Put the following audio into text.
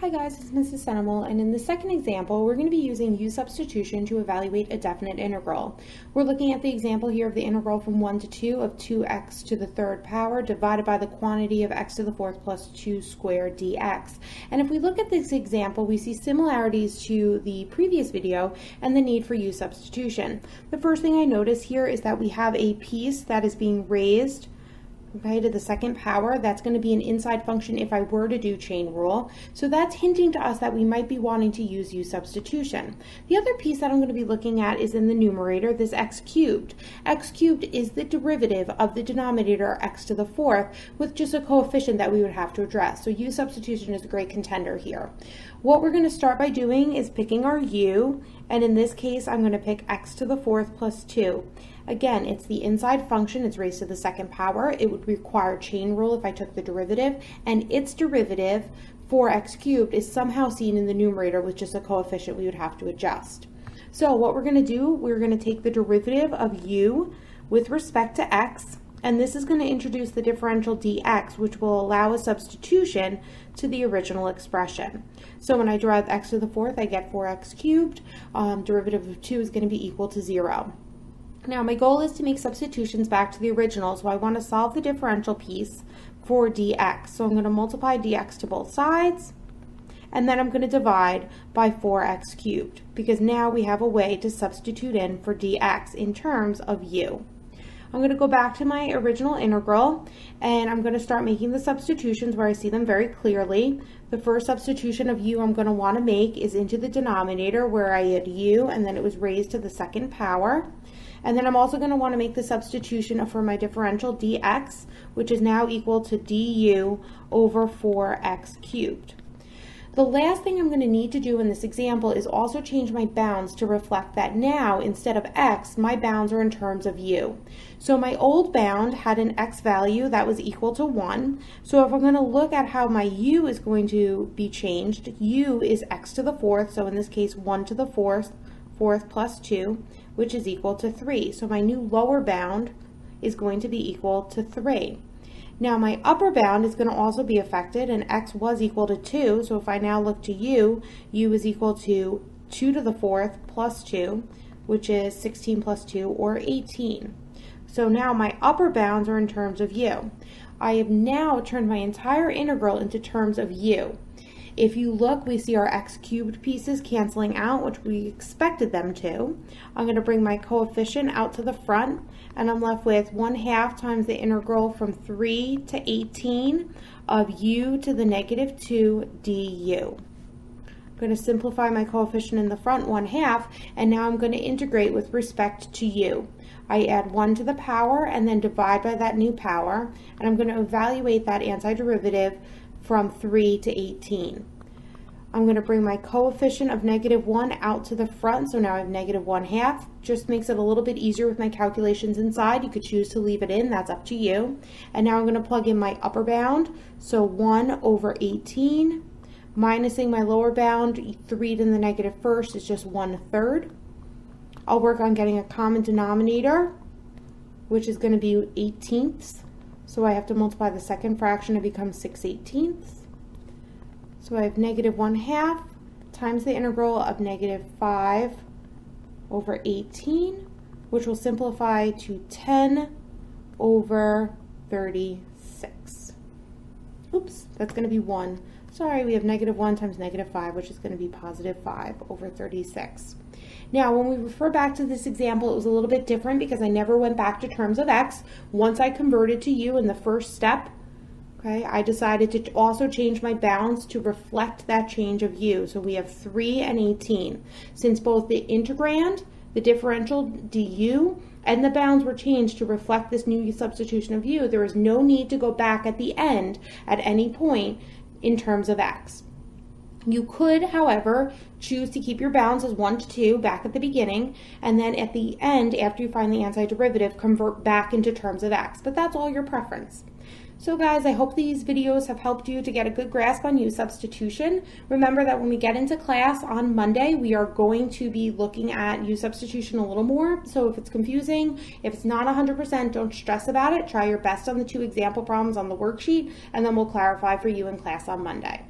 Hi guys, it's Mrs. Senimal, and in the second example, we're going to be using U substitution to evaluate a definite integral. We're looking at the example here of the integral from 1 to 2 of 2x to the third power divided by the quantity of x to the fourth plus 2 squared dx. And if we look at this example, we see similarities to the previous video and the need for U substitution. The first thing I notice here is that we have a piece that is being raised to the second power. That's going to be an inside function if I were to do chain rule. So that's hinting to us that we might be wanting to use U substitution. The other piece that I'm going to be looking at is in the numerator, this x cubed. X cubed is the derivative of the denominator x to the fourth with just a coefficient that we would have to address. So U substitution is a great contender here. What we're going to start by doing is picking our U, and in this case I'm going to pick x to the fourth plus 2. Again, it's the inside function, it's raised to the second power. It would require chain rule if I took the derivative, and its derivative, 4x cubed, is somehow seen in the numerator with just a coefficient we would have to adjust. So what we're going to do, we're going to take the derivative of u with respect to x, and this is going to introduce the differential dx, which will allow a substitution to the original expression. So when I derive x to the fourth, I get 4x cubed. Derivative of 2 is going to be equal to 0. Now my goal is to make substitutions back to the original, so I want to solve the differential piece for dx. So I'm going to multiply dx to both sides, and then I'm going to divide by 4x cubed, because now we have a way to substitute in for dx in terms of u. I'm going to go back to my original integral, and I'm going to start making the substitutions where I see them very clearly. The first substitution of u I'm going to want to make is into the denominator, where I had u and then it was raised to the second power. And then I'm also going to want to make the substitution for my differential dx, which is now equal to du over 4x cubed. The last thing I'm going to need to do in this example is also change my bounds to reflect that now, instead of x, my bounds are in terms of u. So my old bound had an x value that was equal to 1. So if I'm going to look at how my u is going to be changed, u is x to the fourth, so in this case 1 to the fourth plus 2, which is equal to 3. So my new lower bound is going to be equal to 3. Now my upper bound is going to also be affected, and x was equal to 2, so if I now look to u is equal to 2 to the fourth plus 2, which is 16 plus 2, or 18. So now my upper bounds are in terms of u. I have now turned my entire integral into terms of u. If you look, we see our x cubed pieces canceling out, which we expected them to. I'm going to bring my coefficient out to the front, and I'm left with 1/2 times the integral from 3 to 18 of u to the negative 2 du. I'm going to simplify my coefficient in the front 1/2, and now I'm going to integrate with respect to u. I add 1 to the power and then divide by that new power, and I'm going to evaluate that antiderivative from 3 to 18. I'm going to bring my coefficient of negative 1 out to the front, so now I have negative 1/2. Just makes it a little bit easier with my calculations inside. You could choose to leave it in, that's up to you. And now I'm going to plug in my upper bound, so 1 over 18, minusing my lower bound, 3 to the negative first is just 1/3. I'll work on getting a common denominator, which is going to be 1/18. So I have to multiply the second fraction to become 6/18. So I have negative 1/2 times the integral of negative 5 over 18, which will simplify to 10 over 36. Oops, that's going to be 1. Sorry, we have negative 1 times negative 5, which is going to be positive 5 over 36. Now, when we refer back to this example, it was a little bit different because I never went back to terms of x. Once I converted to u in the first step, I decided to also change my bounds to reflect that change of u. So we have 3 and 18. Since both the integrand, the differential du, and the bounds were changed to reflect this new substitution of u, there is no need to go back at the end at any point in terms of x. You could, however, choose to keep your bounds as 1 to 2 back at the beginning, and then at the end, after you find the antiderivative, convert back into terms of x, but that's all your preference. So guys, I hope these videos have helped you to get a good grasp on U substitution. Remember that when we get into class on Monday, we are going to be looking at U substitution a little more. So if it's confusing, if it's not 100%, don't stress about it. Try your best on the 2 example problems on the worksheet, and then we'll clarify for you in class on Monday.